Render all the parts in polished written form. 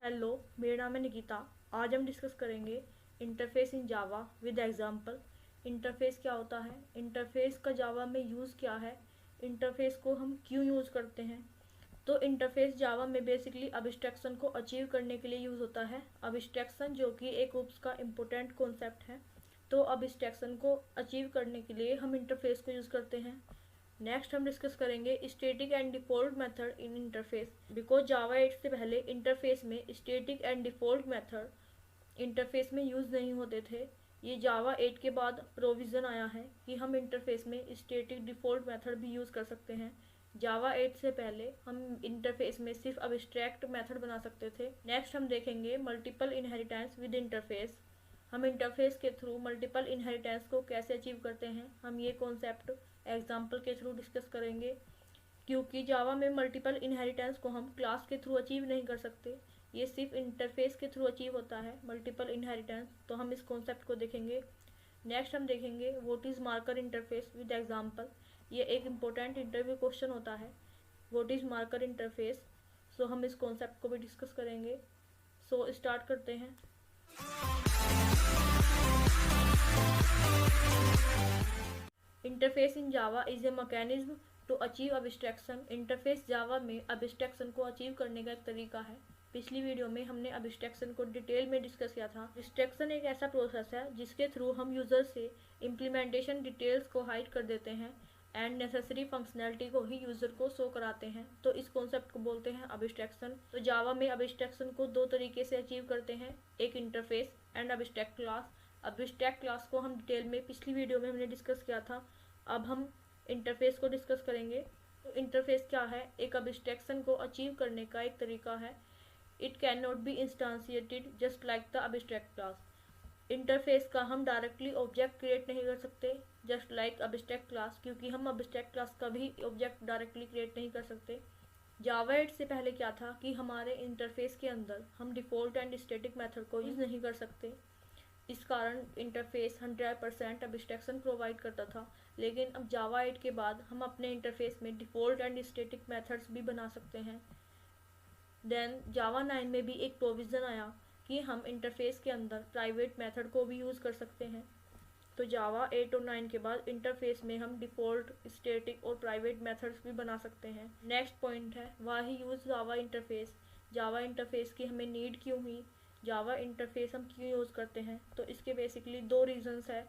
Hello, मेरा नाम है निकिता। आज हम डिस्कस करेंगे interface in Java with example. Interface क्या होता है, इंटरफेस का जावा में यूज़ क्या है, इंटरफेस को हम क्यों यूज़ करते हैं। तो इंटरफेस जावा में बेसिकली अब्स्ट्रैक्शन को अचीव करने के लिए यूज़ होता है। अब्स्ट्रैक्शन जो कि एक उसका इम्पोर्टेंट कॉन्सेप्ट है। तो अब्स्ट्रैक्शन को अचीव करने के लिए हम इंटरफेस को यूज़ करते हैं। नेक्स्ट हम डिस्कस करेंगे static and default method in interface. Because Java 8 से पहले इंटरफेस में static and default method interface में यूज़ नहीं होते थे। ये जावा 8 के बाद प्रोविज़न आया है कि हम इंटरफेस में स्टैटिक डिफ़ॉल्ट मेथड भी यूज़ कर सकते हैं। जावा 8 से पहले हम इंटरफेस में सिर्फ अब्स्ट्रैक्ट मेथड बना सकते थे। नेक्स्ट हम देखेंगे मल्टीपल इनहेरिटेंस विद इंटरफेस। हम इंटरफेस के थ्रू मल्टीपल इनहेरिटेंस को कैसे अचीव करते हैं, हम ये कॉन्सेप्ट एग्जाम्पल के थ्रू डिस्कस करेंगे। क्योंकि जावा में मल्टीपल इनहेरिटेंस को हम क्लास के थ्रू अचीव नहीं कर सकते, ये सिर्फ इंटरफेस के थ्रू अचीव होता है मल्टीपल इनहेरिटेंस। तो हम इस कॉन्सेप्ट को देखेंगे। नेक्स्ट हम देखेंगे what is marker interface with example. ये एक इम्पोर्टेंट इंटरव्यू क्वेश्चन होता है, व्हाट इज़ मार्कर इंटरफेस। सो हम इस कॉन्सेप्ट को भी डिस्कस करेंगे। सो स्टार्ट करते हैं। Interface in Java is a mechanism to achieve abstraction. Interface Java में अब्स्ट्रैक्शन को अचीव करने का एक तरीका है। पिछली वीडियो में हमने अब्स्ट्रैक्शन को डिटेल में डिस्कस किया था। अब्स्ट्रैक्शन एक ऐसा प्रोसेस है जिसके थ्रू हम यूजर से इम्प्लीमेंटेशन डिटेल्स को हाइड कर देते हैं एंड नेसेसरी फंक्शनैलिटी को ही यूजर को शो कराते हैं। तो इस कॉन्सेप्ट को बोलते हैं अब्स्ट्रैक्शन। तो जावा में अब्स्ट्रैक्शन को दो तरीके से अचीव करते हैं, एक interface and abstract class. Abstract class को हम डिटेल में पिछली वीडियो में हमने डिस्कस किया था। अब हम इंटरफेस को डिस्कस करेंगे। तो इंटरफेस क्या है, एक अब्स्ट्रैक्शन को अचीव करने का एक तरीका है। It can not be instantiated just like the abstract class. Interface का हम डायरेक्टली ऑब्जेक्ट क्रिएट नहीं कर सकते जस्ट लाइक अब्स्ट्रैक्ट क्लास, क्योंकि हम अब्स्ट्रैक्ट क्लास का भी ऑब्जेक्ट डायरेक्टली क्रिएट नहीं कर सकते। जावा 8 से पहले क्या था कि हमारे इंटरफेस के अंदर हम डिफ़ॉल्ट एंड स्टैटिक मेथड को यूज़ नहीं कर सकते। इस कारण इंटरफेस 100% अब्स्ट्रैक्शन प्रोवाइड करता था। लेकिन अब जावा 8 के बाद हम अपने इंटरफेस में डिफ़ॉल्ट एंड स्टैटिक मेथड्स भी बना सकते हैं। देन जावा 9 में भी एक प्रोविज़न आया कि हम इंटरफेस के अंदर प्राइवेट मेथड को भी यूज़ कर सकते हैं। तो जावा 8 और 9 के बाद इंटरफेस में हम डिफ़ॉल्ट, स्टैटिक और प्राइवेट मेथड्स भी बना सकते हैं। नेक्स्ट पॉइंट है वाई यूज़ जावा इंटरफेस। जावा इंटरफेस की हमें नीड क्यों हुई, जावा इंटरफेस हम क्यों यूज़ करते हैं। तो इसके बेसिकली दो रीजंस है।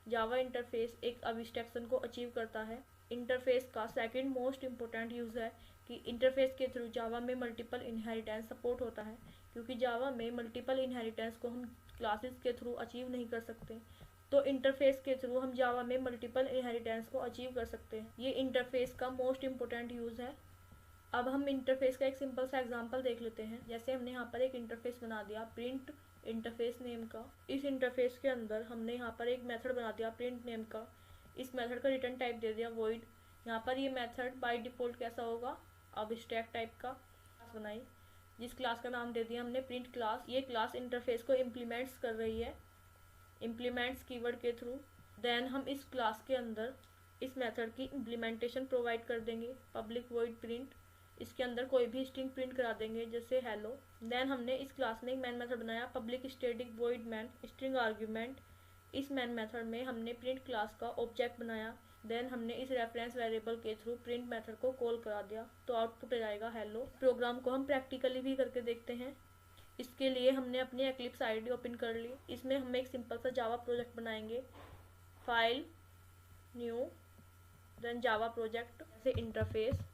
जावा इंटरफेस एक अब्स्ट्रैक्शन को अचीव करता है। इंटरफेस का सेकंड मोस्ट इम्पोर्टेंट यूज़ है कि इंटरफेस के थ्रू जावा में मल्टीपल इनहेरिटेंस सपोर्ट होता है, क्योंकि जावा में मल्टीपल इनहेरिटेंस को हम क्लासेस के थ्रू अचीव नहीं कर सकते। तो इंटरफेस के थ्रू हम जावा में मल्टीपल इनहेरिटेंस को अचीव कर सकते हैं। ये इंटरफेस का मोस्ट इम्पोर्टेंट यूज़ है। अब हम इंटरफेस का एक सिंपल सा एग्जांपल देख लेते हैं। जैसे हमने यहाँ पर एक इंटरफेस बना दिया प्रिंट इंटरफेस नेम का। इस इंटरफेस के अंदर हमने यहाँ पर एक मेथड बना दिया प्रिंट नेम का। इस मेथड का रिटर्न टाइप दे दिया वॉइड। यहाँ पर ये मेथड बाय डिफ़ॉल्ट कैसा होगा, अब्स्ट्रैक्ट टाइप का क्लास बनाई, जिस क्लास का नाम दे दिया हमने प्रिंट क्लास। ये क्लास इंटरफेस को इम्प्लीमेंट्स कर रही है इम्प्लीमेंट्स कीवर्ड के थ्रू। देन हम इस क्लास के अंदर इस मेथड की इम्प्लीमेंटेशन प्रोवाइड कर देंगे पब्लिक वॉइड प्रिंट। इसके अंदर कोई भी स्ट्रिंग प्रिंट करा देंगे जैसे हेलो। देन हमने इस क्लास में एक मैन मेथड बनाया public static void main string argument. इस मैन मेथड में हमने प्रिंट क्लास का ऑब्जेक्ट बनाया। देन हमने इस रेफरेंस वेरिएबल के थ्रू प्रिंट मेथड को कॉल करा दिया, तो आउटपुट आ जाएगा हेलो। प्रोग्राम को हम प्रैक्टिकली भी करके देखते हैं। इसके लिए हमने अपनी एक्लिप्स आईडी ओपन कर ली। इसमें हम एक सिंपल सा जावा प्रोजेक्ट बनाएंगे, file new then Java project से इंटरफेस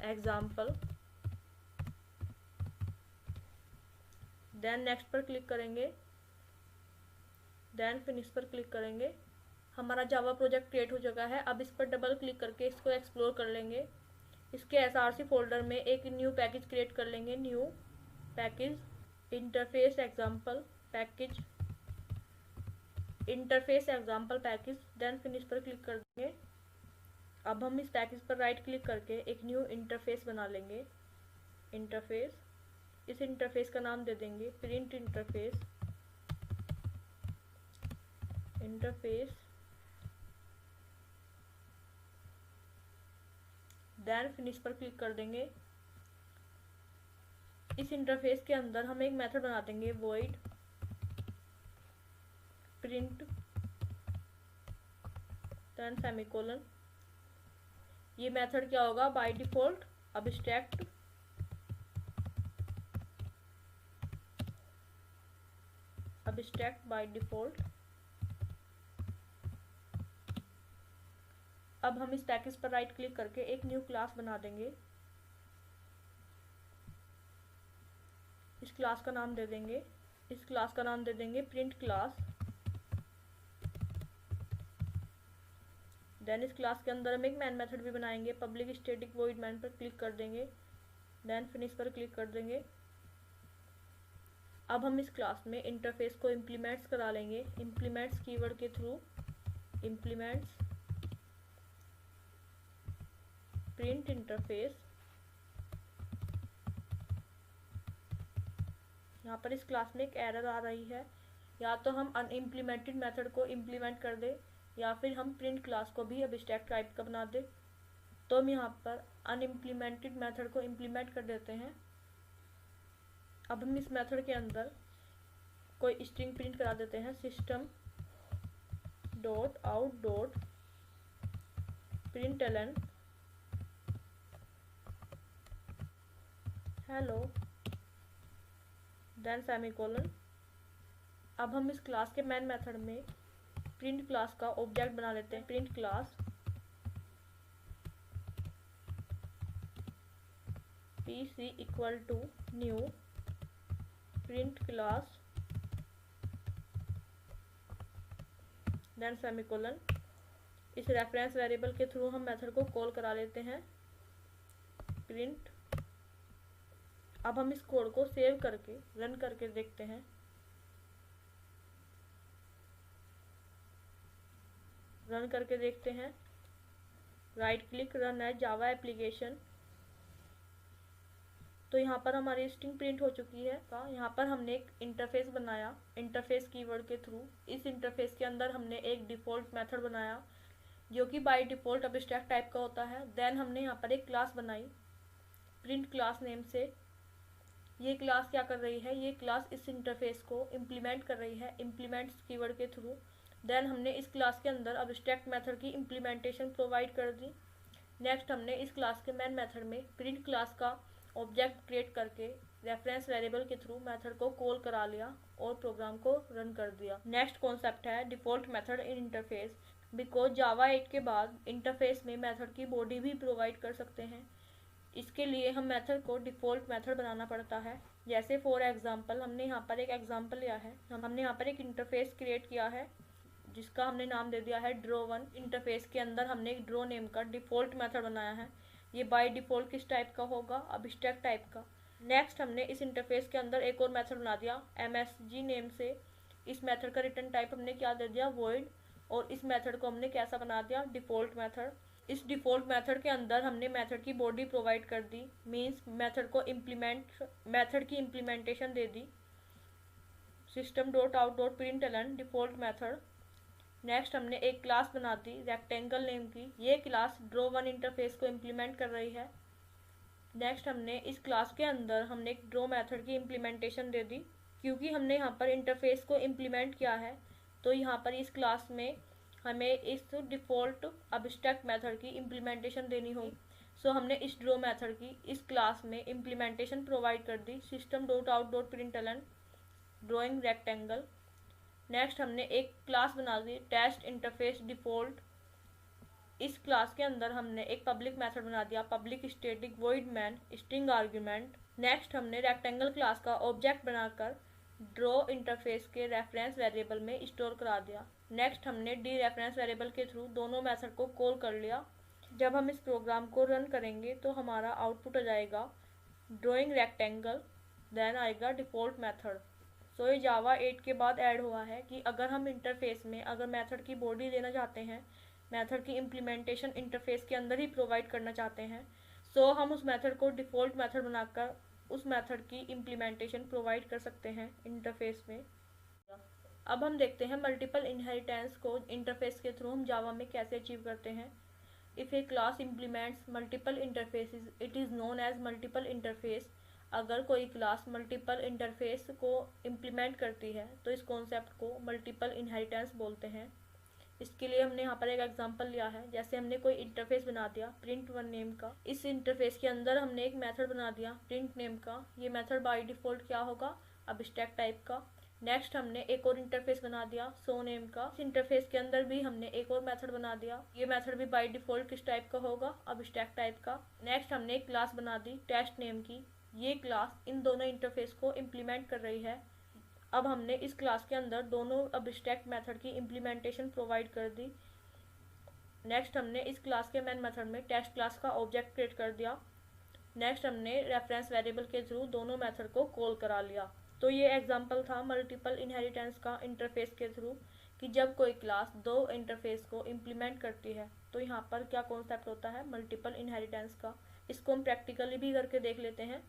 एग्जाम्पल। देन नेक्स्ट पर क्लिक करेंगे, देन फिनिश पर क्लिक करेंगे। हमारा जावा प्रोजेक्ट क्रिएट हो चुका है। अब इस पर डबल क्लिक करके इसको एक्सप्लोर कर लेंगे। इसके एसआरसी फोल्डर में एक न्यू पैकेज क्रिएट कर लेंगे, new package interface example package interface example package. Then finish पर क्लिक कर देंगे। अब हम इस पैकेज पर राइट क्लिक करके एक न्यू इंटरफेस बना लेंगे, इंटरफेस। इस इंटरफेस का नाम दे देंगे print interface interface. Then finish पर क्लिक कर देंगे। इस इंटरफेस के अंदर हम एक मेथड बना देंगे void print then सेमीकोलन। ये मेथड क्या होगा, by default abstract by default. अब हम इस पैकेज पर राइट क्लिक करके एक न्यू क्लास बना देंगे। इस क्लास का नाम दे देंगे प्रिंट क्लास। देन इस क्लास के अंदर हम एक मैन मेथड भी बनाएंगे। पब्लिक स्टैटिक वॉइड मैन पर क्लिक कर देंगे, देन फिनिश पर क्लिक कर देंगे। अब हम इस क्लास में इंटरफेस को इम्प्लीमेंट्स करा लेंगे। इम्प्लीमेंट्स कीवर्ड के थ्रू इम्प्लीमेंट्स प्रिंट इंटरफेस। यहाँ पर इस क्लास में एक एरर आ रही है, या तो हम अनइम्प्लीमेंटेड मेथड को इम्प्लीमेंट कर दे या फिर हम प्रिंट क्लास को भी अब्स्ट्रैक्ट टाइप का बना दे। तो हम यहाँ पर अनइम्प्लीमेंटेड मेथड को इम्प्लीमेंट कर देते हैं। अब हम इस मेथड के अंदर कोई स्ट्रिंग प्रिंट करा देते हैं, system dot out dot println hello then semicolon. अब हम इस क्लास के मैन मेथड में प्रिंट क्लास का ऑब्जेक्ट बना लेते हैं, print class pc equal to new print class then semicolon. इस रेफरेंस वेरिएबल के थ्रू हम मेथड को कॉल करा लेते हैं प्रिंट। अब हम इस कोड को सेव करके रन करके देखते हैं। Right click run as Java application. तो यहाँ पर हमारी स्ट्रिंग प्रिंट हो चुकी है। यहाँ पर हमने एक इंटरफेस बनाया इंटरफेस कीवर्ड के थ्रू। इस इंटरफेस के अंदर हमने एक डिफ़ॉल्ट मेथड बनाया जो कि बाय डिफ़ॉल्ट अब्स्ट्रैक्ट टाइप का होता है। देन हमने यहाँ पर एक क्लास बनाई प्रिंट क्लास नेम से। ये क्लास क्या कर रही है, ये क्लास इस इंटरफेस को इम्प्लीमेंट कर रही है इम्प्लीमेंट्स कीवर्ड के थ्रू। देन हमने इस क्लास के अंदर अब्स्ट्रैक्ट मेथड की इम्प्लीमेंटेशन प्रोवाइड कर दी। नेक्स्ट हमने इस क्लास के मैन मेथड में प्रिंट क्लास का ऑब्जेक्ट क्रिएट करके रेफरेंस वेरिएबल के थ्रू मेथड को कॉल करा लिया और प्रोग्राम को रन कर दिया। नेक्स्ट कॉन्सेप्ट है default method in interface. Because Java 8 के बाद इंटरफेस में मेथड की बॉडी भी प्रोवाइड कर सकते हैं। इसके लिए हम मेथड को डिफ़ॉल्ट मेथड बनाना पड़ता है। जैसे फॉर एग्जांपल हमने यहाँ पर एक एग्जांपल लिया है। हमने यहाँ पर एक इंटरफेस क्रिएट किया है जिसका हमने नाम दे दिया है ड्रो1। इंटरफेस के अंदर हमने एक ड्रो नेम का डिफ़ॉल्ट मेथड बनाया है। ये बाय डिफ़ॉल्ट किस टाइप का होगा, अब्स्ट्रैक्ट टाइप का। नेक्स्ट हमने इस इंटरफेस के अंदर एक और मेथड बना दिया msg नेम से। इस मेथड का रिटर्न टाइप हमने क्या दे दिया, वॉइड। और इस मेथड को हमने कैसा बना दिया, डिफ़ॉल्ट मेथड। इस डिफ़ॉल्ट मेथड के अंदर हमने मेथड की बॉडी प्रोवाइड कर दी, मीन्स मेथड की इम्प्लीमेंटेशन दे दी, system dot out dot println default method. Next हमने एक क्लास बना दी रेक्टेंगल नेम की। ये क्लास ड्रो1 इंटरफेस को इम्प्लीमेंट कर रही है। नेक्स्ट हमने इस क्लास के अंदर हमने एक ड्रो मेथड की इम्प्लीमेंटेशन दे दी। क्योंकि हमने यहाँ पर इंटरफेस को इम्प्लीमेंट किया है तो यहाँ पर इस क्लास में हमें इस डिफ़ॉल्ट अब्स्ट्रैक्ट मेथड की इम्प्लीमेंटेशन देनी होगी। सो हमने इस ड्रो मेथड की इस क्लास में इम्प्लीमेंटेशन प्रोवाइड कर दी, system dot out dot println drawing rectangle. Next हमने एक क्लास बना दी टेस्ट इंटरफेस डिफ़ॉल्ट। इस क्लास के अंदर हमने एक पब्लिक मेथड बना दिया public static void main string argument. Next हमने रेक्टेंगल क्लास का ऑब्जेक्ट बनाकर ड्रॉ इंटरफेस के रेफरेंस वेरिएबल में स्टोर करा दिया। नेक्स्ट हमने डी रेफरेंस वेरिएबल के थ्रू दोनों मेथड को कॉल कर लिया। जब हम इस प्रोग्राम को रन करेंगे तो हमारा आउटपुट आ जाएगा ड्राइंग रेक्टेंगल, देन आएगा डिफ़ॉल्ट मेथड। सो ये जावा 8 के बाद ऐड हुआ है कि अगर हम इंटरफेस में अगर मेथड की बॉडी देना चाहते हैं, मेथड की इम्प्लीमेंटेशन इंटरफेस के अंदर ही प्रोवाइड करना चाहते हैं, सो हम उस मेथड को डिफ़ॉल्ट मेथड बनाकर उस मेथड की इम्प्लीमेंटेशन प्रोवाइड कर सकते हैं इंटरफेस में। अब हम देखते हैं मल्टीपल इनहेरिटेंस को इंटरफेस के थ्रू हम जावा में कैसे अचीव करते हैं। If a class implements multiple interfaces it is known as multiple interface. अगर कोई क्लास मल्टीपल इंटरफेस को इम्प्लीमेंट करती है तो इस कॉन्सेप्ट को मल्टीपल इनहेरिटेंस बोलते हैं। इसके लिए हमने यहाँ पर एक एग्जांपल लिया है। जैसे हमने कोई इंटरफेस बना दिया प्रिंट वन नेम का, इस इंटरफेस के अंदर हमने एक मेथड बना दिया प्रिंट नेम का। ये मेथड बाय डिफ़ॉल्ट क्या होगा, अबस्ट्रैक्ट टाइप का। नेक्स्ट हमने एक और इंटरफेस बना दिया सो नेम का, इस इंटरफेस के अंदर भी हमने एक और मेथड बना दिया। ये मेथड भी बाय डिफ़ॉल्ट किस टाइप का होगा, अबस्ट्रैक्ट टाइप का। नेक्स्ट हमने एक क्लास बना दी टेस्ट नेम की, ये क्लास इन दोनों इंटरफेस को इम्प्लीमेंट कर रही है। अब हमने इस क्लास के अंदर दोनों अबस्ट्रैक्ट मेथड की इम्प्लीमेंटेशन प्रोवाइड कर दी। नेक्स्ट हमने इस क्लास के मेन मेथड में टेस्ट क्लास का ऑब्जेक्ट क्रिएट कर दिया। नेक्स्ट हमने रेफरेंस वेरिएबल के थ्रू दोनों मेथड को कॉल करा लिया। तो ये एग्जांपल था मल्टीपल इनहेरिटेंस का इंटरफेस के थ्रू, कि जब कोई क्लास दो इंटरफेस को इम्प्लीमेंट करती है तो यहाँ पर क्या कॉन्सेप्ट होता है, मल्टीपल इनहेरिटेंस का। इसको हम प्रैक्टिकली भी करके देख लेते हैं।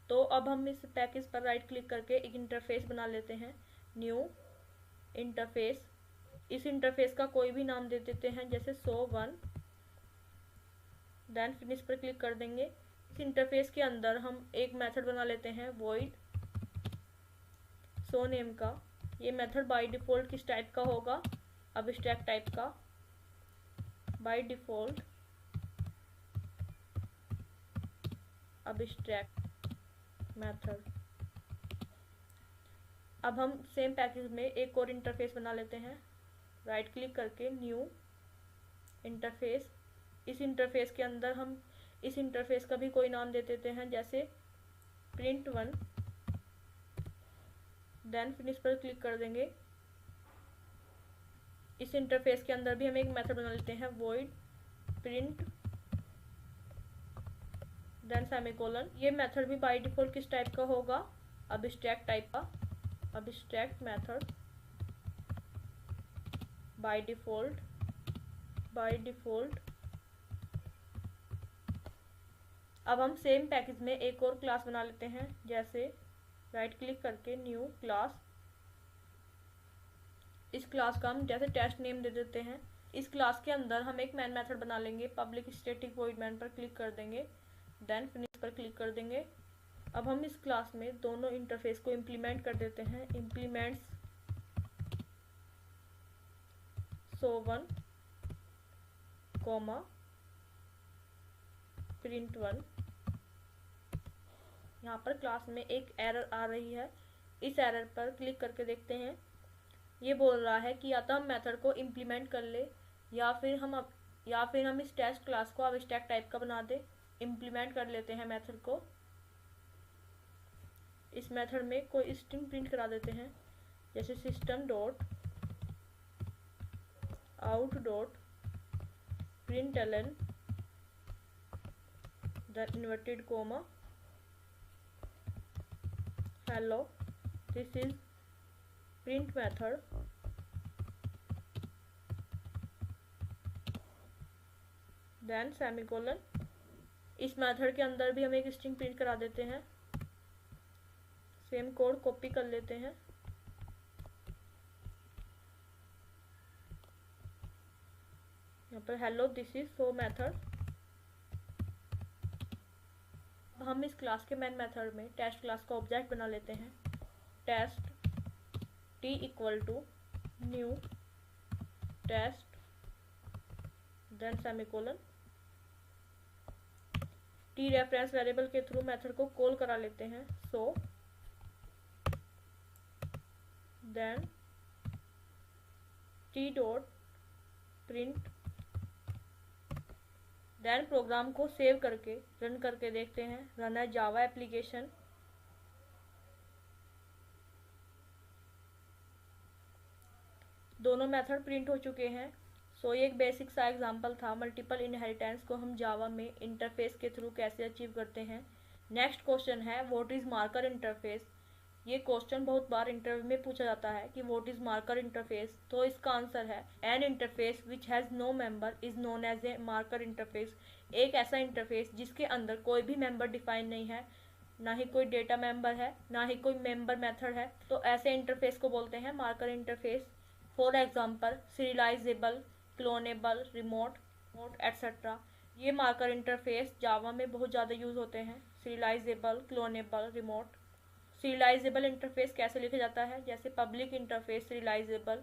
तो अब हम इस पैकेज पर राइट क्लिक करके एक इंटरफेस बना लेते हैं, न्यू इंटरफेस। इस इंटरफेस का कोई भी नाम दे देते हैं, जैसे सो1। देन फिनिश पर क्लिक कर देंगे। इस इंटरफेस के अंदर हम एक मेथड बना लेते हैं वॉइड सो नेम का। ये मेथड बाय डिफ़ॉल्ट किस टाइप का होगा, अबस्ट्रैक्ट टाइप का। By default abstract method. अब हम सेम पैकेज में एक और इंटरफेस बना लेते हैं, राइट क्लिक करके न्यू इंटरफेस। इस इंटरफेस के अंदर हम इस इंटरफेस का भी कोई नाम दे देते हैं, जैसे प्रिंट वन। देन फिनिश पर क्लिक कर देंगे। इस इंटरफेस के अंदर भी हम एक मेथड बना लेते हैं वॉइड प्रिंट देन सेमीकोलन। ये मेथड भी बाय डिफ़ॉल्ट किस टाइप का होगा, अबस्ट्रैक्ट टाइप का। अबस्ट्रैक्ट मेथड बाय डिफ़ॉल्ट अब हम सेम पैकेज में एक और क्लास बना लेते हैं, जैसे राइट क्लिक करके न्यू क्लास। इस क्लास का हम जैसे टेस्ट नेम दे देते हैं। इस क्लास के अंदर हम एक मैन मेथड बना लेंगे, पब्लिक स्टैटिक वॉइड मैन पर क्लिक कर देंगे। देन फिनिश पर क्लिक कर देंगे। अब हम इस क्लास में दोनों इंटरफेस को इम्प्लीमेंट कर देते हैं, इम्प्लीमेंट्स सो1 कॉमा प्रिंट वन। यहाँ पर क्लास में एक एरर आ रही है, इस एरर पर क्लिक करके देखते हैं। ये बोल रहा है कि या तो हम मेथड को इम्प्लीमेंट कर ले या फिर हम इस टेस्ट क्लास को अबस्ट्रैक्ट टाइप का बना दे। इम्प्लीमेंट कर लेते हैं मेथड को। इस मेथड में कोई स्ट्रिंग प्रिंट करा देते हैं, जैसे system dot out dot println then inverted comma hello this is print method then semicolon। इस मेथड के अंदर भी हम एक स्ट्रिंग प्रिंट करा देते हैं। सेम कोड कॉपी कर लेते हैं। यहाँ पर hello this is show method. हम इस क्लास के मेन मेथड में टेस्ट क्लास का ऑब्जेक्ट बना लेते हैं, test t equal to new test then semicolon. t reference variable के थ्रू मेथड को कॉल करा लेते हैं, so then t dot print. Then program को सेव करके रन करके देखते हैं, रन है जावा एप्लीकेशन। दोनों मेथड प्रिंट हो चुके हैं। सो ये एक बेसिक सा एग्जांपल था मल्टीपल इनहेरिटेंस को हम जावा में इंटरफेस के थ्रू कैसे अचीव करते हैं। नेक्स्ट क्वेश्चन है व्हाट इज मार्कर इंटरफेस। ये क्वेश्चन बहुत बार इंटरव्यू में पूछा जाता है कि व्हाट इज मार्कर इंटरफेस। तो इसका आंसर है an interface which has no member is known as a marker interface. एक ऐसा इंटरफेस जिसके अंदर कोई भी मेंबर डिफाइन नहीं है, ना ही कोई डेटा मेंबर है, ना ही कोई मेंबर मेथड है, तो ऐसे इंटरफेस को बोलते हैं marker interface. For example serialisable, clonable, remote etcetera. ये मार्कर इंटरफेस जावा में बहुत ज़्यादा यूज़ होते हैं। Serialisable, clonable, remote. Serialisable interface कैसे लिखा जाता है? जैसे पब्लिक इंटरफेस सीरियलाइजेबल,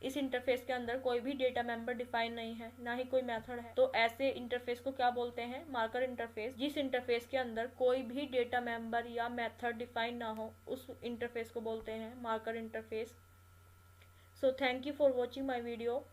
इस इंटरफेस के अंदर कोई भी डेटा मेंबर डिफाइन नहीं है, ना ही कोई मेथड है, तो ऐसे इंटरफेस को क्या बोलते हैं? Marker interface. जिस इंटरफेस के अंदर कोई भी डेटा मेंबर या मेथड डिफाइन ना हो, उस इंटरफेस को बोलते हैं marker interface. So thank you for watching my video.